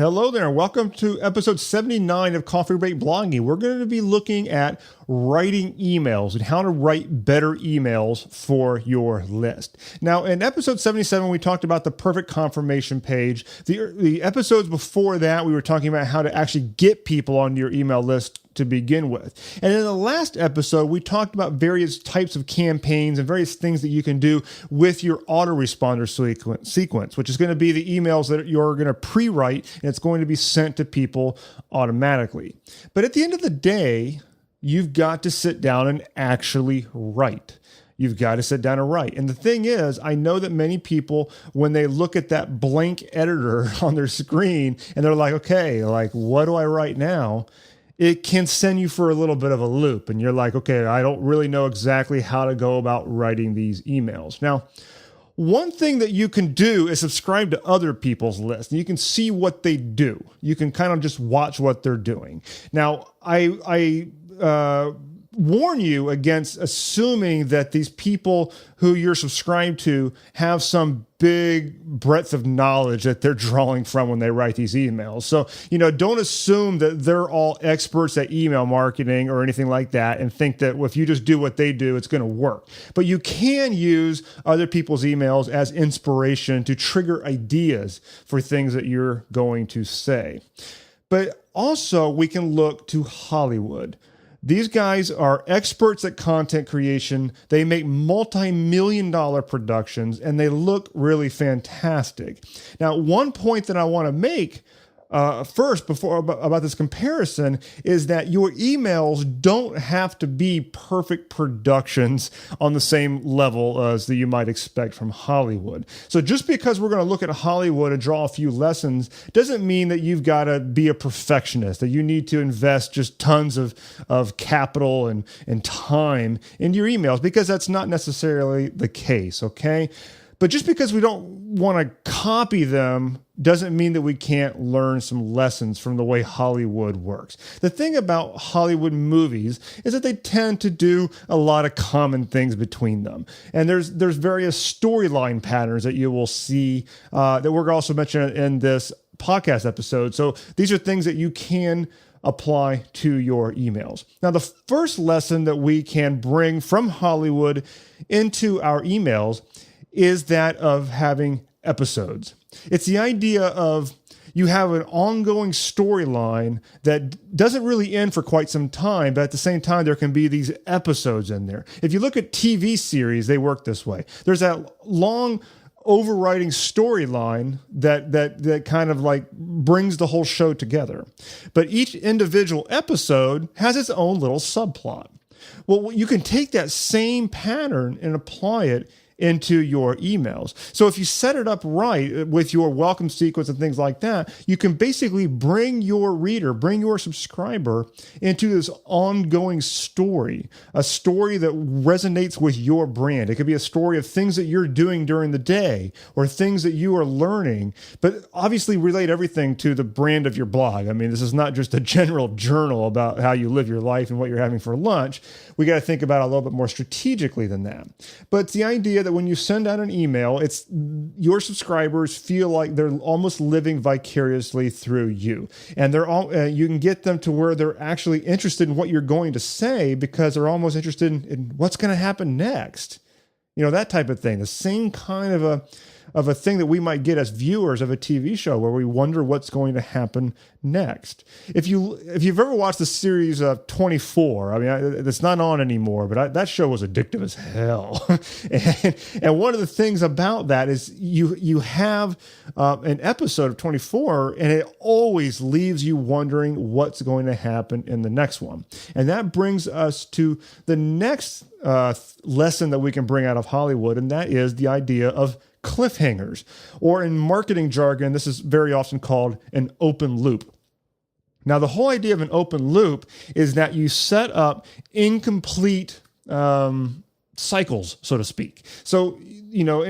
Hello there, and welcome to episode 79 of Coffee Break Blogging. We're going to be looking at writing emails and how to write better emails for your list. Now, in episode 77, we talked about the perfect confirmation page. The episodes before that, we were talking about how to actually get people on your email list to begin with. And in the last episode, we talked about various types of campaigns and various things that you can do with your autoresponder sequence, which is going to be the emails that you're going to pre-write, and it's going to be sent to people automatically. But at the end of the day, you've got to sit down and actually write. You've got to sit down and write. And the thing is, I know that many people, when they look at that blank editor on their screen and they're like, okay, like, what do I write now? It can send you for a little bit of a loop. And you're like, okay, I don't really know exactly how to go about writing these emails. Now, one thing that you can do is subscribe to other people's lists. You can see what they do. You can kind of just watch what they're doing. Now, I warn you against assuming that these people who you're subscribed to have some big breadth of knowledge that they're drawing from when they write these emails. So, don't assume that they're all experts at email marketing or anything like that and think that if you just do what they do, it's going to work. But you can use other people's emails as inspiration to trigger ideas for things that you're going to say. But also, we can look to Hollywood. These guys are experts at content creation. They make multi-million-dollar productions, and they look really fantastic. Now, one point that I want to make first about this comparison is that your emails don't have to be perfect productions on the same level as that you might expect from Hollywood. So just because we're going to look at Hollywood and draw a few lessons doesn't mean that you've got to be a perfectionist, that you need to invest just tons of capital and time in your emails, because that's not necessarily the case, okay? But just because we don't want to copy them doesn't mean that we can't learn some lessons from the way Hollywood works. The thing about Hollywood movies is that they tend to do a lot of common things between them. And there's various storyline patterns that you will see that we're also mentioning in this podcast episode. So these are things that you can apply to your emails. Now, the first lesson that we can bring from Hollywood into our emails is that of having episodes. It's the idea of you have an ongoing storyline that doesn't really end for quite some time, but at the same time, there can be these episodes in there. If you look at TV series, they work this way. There's that long overriding storyline that kind of like brings the whole show together. But each individual episode has its own little subplot. Well, you can take that same pattern and apply it into your emails. So if you set it up right with your welcome sequence and things like that, you can basically bring your reader, bring your subscriber into this ongoing story, a story that resonates with your brand. It could be a story of things that you're doing during the day or things that you are learning, but obviously relate everything to the brand of your blog. I mean, this is not just a general journal about how you live your life and what you're having for lunch. We got to think about it a little bit more strategically than that. But it's the idea that when you send out an email, it's your subscribers feel like they're almost living vicariously through you, and they're all you can get them to where they're actually interested in what you're going to say because they're almost interested in what's going to happen next. That type of thing. The same kind of a thing that we might get as viewers of a TV show where we wonder what's going to happen next. If you've ever watched the series of 24, I mean, it's not on anymore, but that show was addictive as hell. and one of the things about that is you have an episode of 24, and it always leaves you wondering what's going to happen in the next one. And that brings us to the next lesson that we can bring out of Hollywood, and that is the idea of cliffhangers, or in marketing jargon, this is very often called an open loop. Now, the whole idea of an open loop is that you set up incomplete cycles, so to speak. So,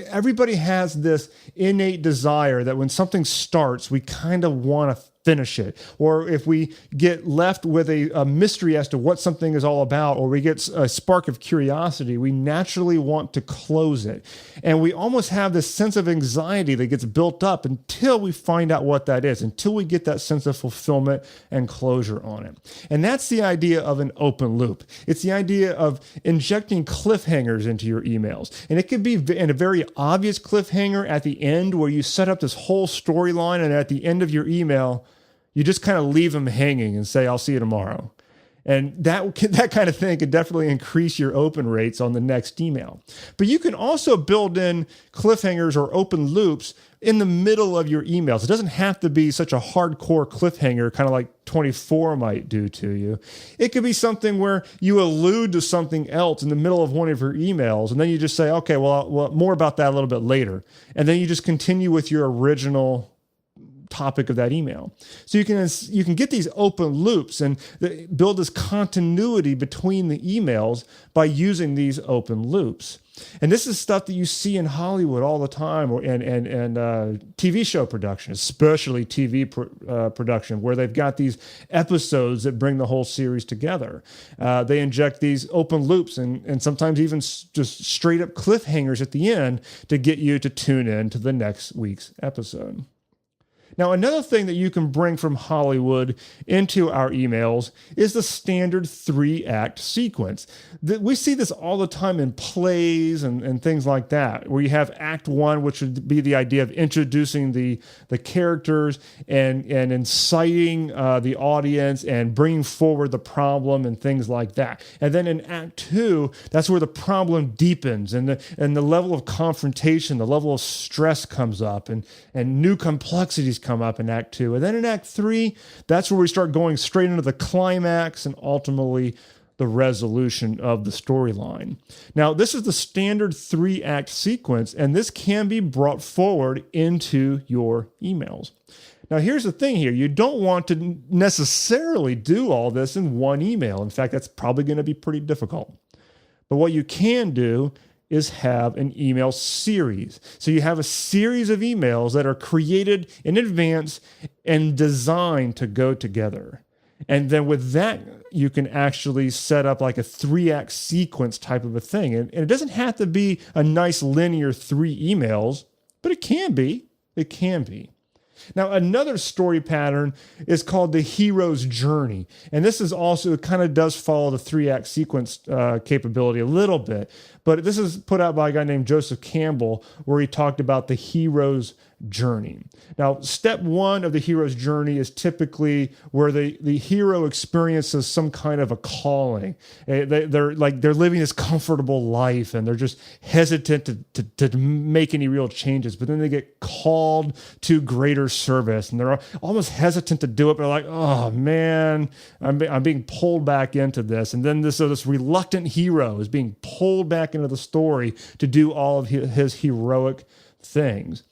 everybody has this innate desire that when something starts, we kind of want to finish it. Or if we get left with a mystery as to what something is all about, or we get a spark of curiosity, we naturally want to close it. And we almost have this sense of anxiety that gets built up until we find out what that is, until we get that sense of fulfillment and closure on it. And that's the idea of an open loop. It's the idea of injecting cliffhangers into your emails. And it could be in a very obvious cliffhanger at the end where you set up this whole storyline, and at the end of your email, you just kind of leave them hanging and say, I'll see you tomorrow. And that kind of thing could definitely increase your open rates on the next email. But you can also build in cliffhangers or open loops in the middle of your emails. It doesn't have to be such a hardcore cliffhanger, kind of like 24 might do to you. It could be something where you allude to something else in the middle of one of your emails, and then you just say, okay, well, more about that a little bit later. And then you just continue with your original topic of that email. So you can get these open loops and build this continuity between the emails by using these open loops. And this is stuff that you see in Hollywood all the time, and TV show production, especially TV production, where they've got these episodes that bring the whole series together. They inject these open loops and sometimes even just straight up cliffhangers at the end to get you to tune in to the next week's episode. Now, another thing that you can bring from Hollywood into our emails is the standard 3-act sequence. We see this all the time in plays and things like that, where you have Act 1, which would be the idea of introducing the characters and inciting the audience and bringing forward the problem and things like that. And then in Act 2, that's where the problem deepens and the level of confrontation, the level of stress comes up, and new complexities come up in Act 2. And then in Act 3, that's where we start going straight into the climax and ultimately the resolution of the storyline. Now, this is the standard 3-act sequence, and this can be brought forward into your emails. Now, here's the thing here. You don't want to necessarily do all this in one email. In fact, that's probably going to be pretty difficult. But what you can do is have an email series. So you have a series of emails that are created in advance and designed to go together. And then with that, you can actually set up like a 3-act sequence type of a thing. And it doesn't have to be a nice linear 3 emails, but it can be. It can be. Now, another story pattern is called the hero's journey. And this is also, it kind of does follow the 3-act sequence capability a little bit. But this is put out by a guy named Joseph Campbell, where he talked about the hero's journey. Now, step 1 of the hero's journey is typically where the hero experiences some kind of a calling. They're living this comfortable life, and they're just hesitant to make any real changes. But then they get called to greater service, and they're almost hesitant to do it. But they're like, oh man, I'm being pulled back into this. And then this reluctant hero is being pulled back into the story to do all of his heroic things.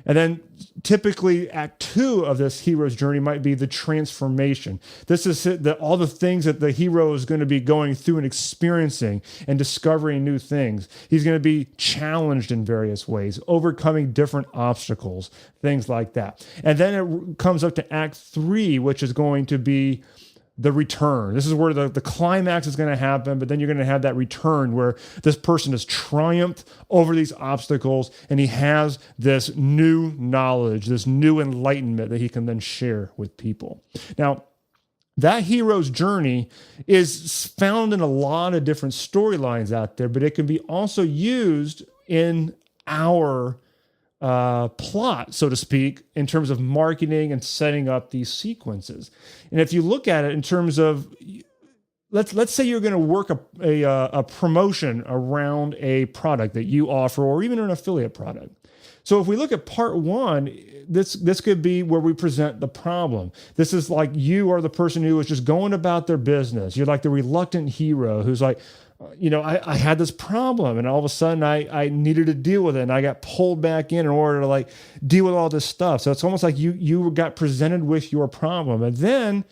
And then typically Act 2 of this hero's journey might be the transformation. This is all the things that the hero is going to be going through and experiencing and discovering new things. He's going to be challenged in various ways, overcoming different obstacles, things like that. And then it comes up to Act 3, which is going to be the return. This is where the climax is going to happen, but then you're going to have that return where this person has triumphed over these obstacles, and he has this new knowledge, this new enlightenment that he can then share with people. Now, that hero's journey is found in a lot of different storylines out there, but it can be also used in our plot, so to speak, in terms of marketing and setting up these sequences. And if you look at it in terms of, let's say you're going to work a promotion around a product that you offer, or even an affiliate product. So if we look at part 1, this could be where we present the problem. This is like you are the person who is just going about their business. You're like the reluctant hero who's like, I had this problem, and all of a sudden I needed to deal with it, and I got pulled back in order to deal with all this stuff. So it's almost like you got presented with your problem, and then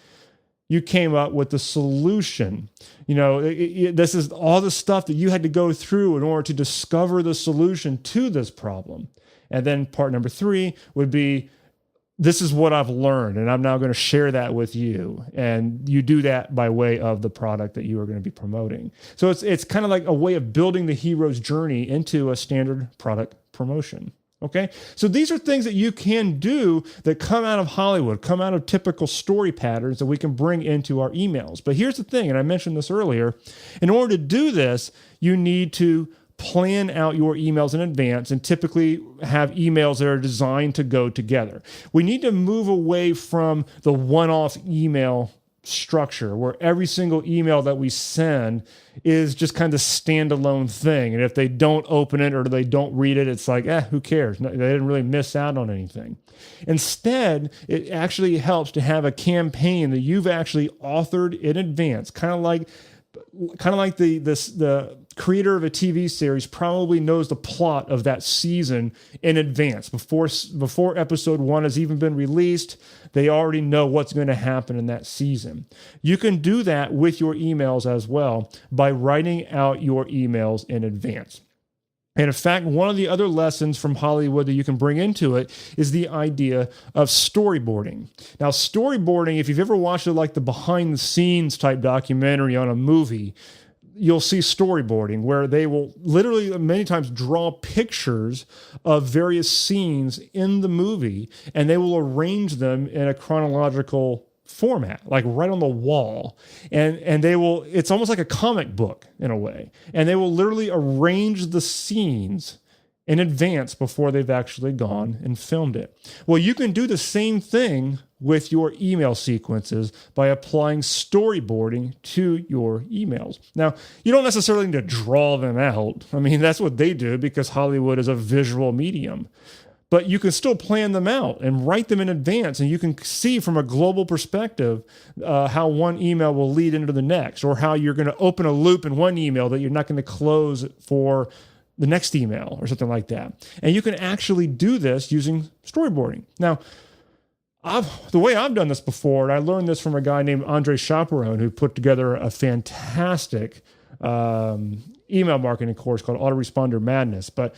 you came up with the solution. This is all the stuff that you had to go through in order to discover the solution to this problem. And then part number 3 would be this is what I've learned, and I'm now going to share that with you. And you do that by way of the product that you are going to be promoting. So it's kind of like a way of building the hero's journey into a standard product promotion. Okay, so these are things that you can do that come out of Hollywood, come out of typical story patterns that we can bring into our emails. But here's the thing, and I mentioned this earlier, in order to do this, you need to plan out your emails in advance and typically have emails that are designed to go together. We need to move away from the one-off email structure where every single email that we send is just kind of standalone thing. And if they don't open it or they don't read it, it's like, who cares? They didn't really miss out on anything. Instead, it actually helps to have a campaign that you've actually authored in advance, kind of like the creator of a TV series probably knows the plot of that season in advance. Before episode 1 has even been released, they already know what's going to happen in that season. You can do that with your emails as well by writing out your emails in advance. And in fact, one of the other lessons from Hollywood that you can bring into it is the idea of storyboarding. Now, storyboarding, if you've ever watched it like the behind the scenes type documentary on a movie, you'll see storyboarding where they will literally many times draw pictures of various scenes in the movie, and they will arrange them in a chronological format, like right on the wall. And they will, it's almost like a comic book in a way. And they will literally arrange the scenes in advance before they've actually gone and filmed it. Well, you can do the same thing with your email sequences by applying storyboarding to your emails. Now, you don't necessarily need to draw them out. I mean, that's what they do because Hollywood is a visual medium. But you can still plan them out and write them in advance, and you can see from a global perspective how one email will lead into the next, or how you're going to open a loop in one email that you're not going to close for the next email or something like that. And you can actually do this using storyboarding. Now, the way I've done this before, and I learned this from a guy named Andre Chaperone, who put together a fantastic email marketing course called Autoresponder Madness. But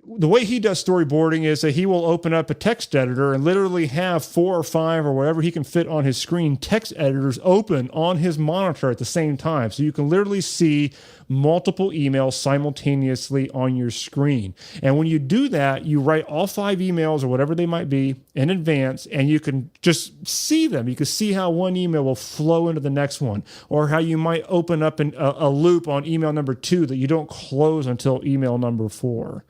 the way he does storyboarding is that he will open up a text editor and literally have 4 or 5 or whatever he can fit on his screen text editors open on his monitor at the same time. So you can literally see multiple emails simultaneously on your screen. And when you do that, you write all 5 emails or whatever they might be in advance, and you can just see them. You can see how one email will flow into the next one, or how you might open up a loop on email number 2 that you don't close until email number 4.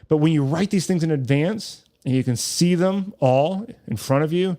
But when you write these things in advance and you can see them all in front of you,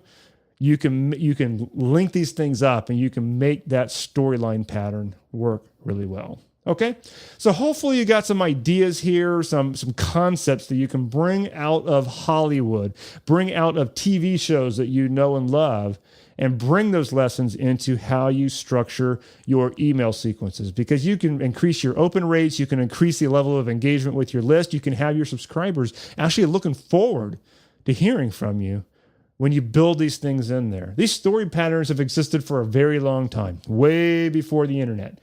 you can link these things up and you can make that storyline pattern work really well. Okay? So hopefully you got some ideas here, some concepts that you can bring out of Hollywood, bring out of TV shows that you know and love, and bring those lessons into how you structure your email sequences, because you can increase your open rates, you can increase the level of engagement with your list, you can have your subscribers actually looking forward to hearing from you when you build these things in there. These story patterns have existed for a very long time, way before the internet,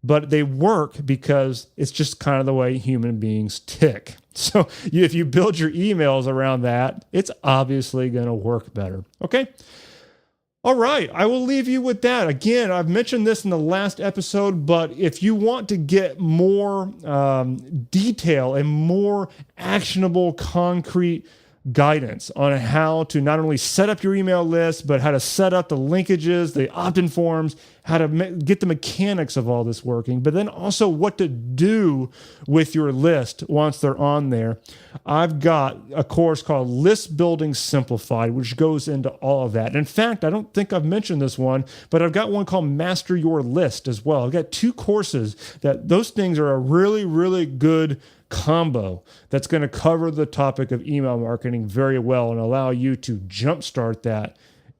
but they work because it's just kind of the way human beings tick. So if you build your emails around that, it's obviously going to work better. Okay? All right, I will leave you with that. Again, I've mentioned this in the last episode, but if you want to get more detail and more actionable, concrete guidance on how to not only set up your email list, but how to set up the linkages, the opt-in forms, how to get the mechanics of all this working, but then also what to do with your list once they're on there, I've got a course called List Building Simplified, which goes into all of that. In fact, I don't think I've mentioned this one, but I've got one called Master Your List as well. I've got 2 courses that those things are a really, really good combo that's going to cover the topic of email marketing very well and allow you to jumpstart that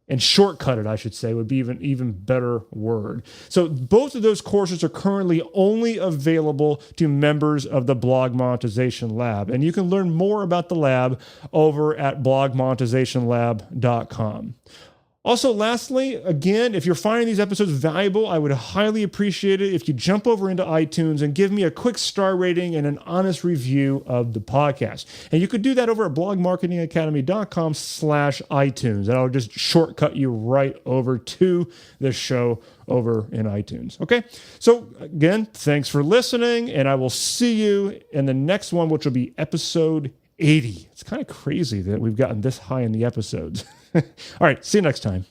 and shortcut it, I should say, would be even better word. So both of those courses are currently only available to members of the Blog Monetization Lab. And you can learn more about the lab over at blogmonetizationlab.com. Also, lastly, again, if you're finding these episodes valuable, I would highly appreciate it if you jump over into iTunes and give me a quick star rating and an honest review of the podcast. And you could do that over at blogmarketingacademy.com/iTunes. That'll just shortcut you right over to the show over in iTunes. Okay? So, again, thanks for listening, and I will see you in the next one, which will be episode 80. It's kind of crazy that we've gotten this high in the episodes. All right, see you next time.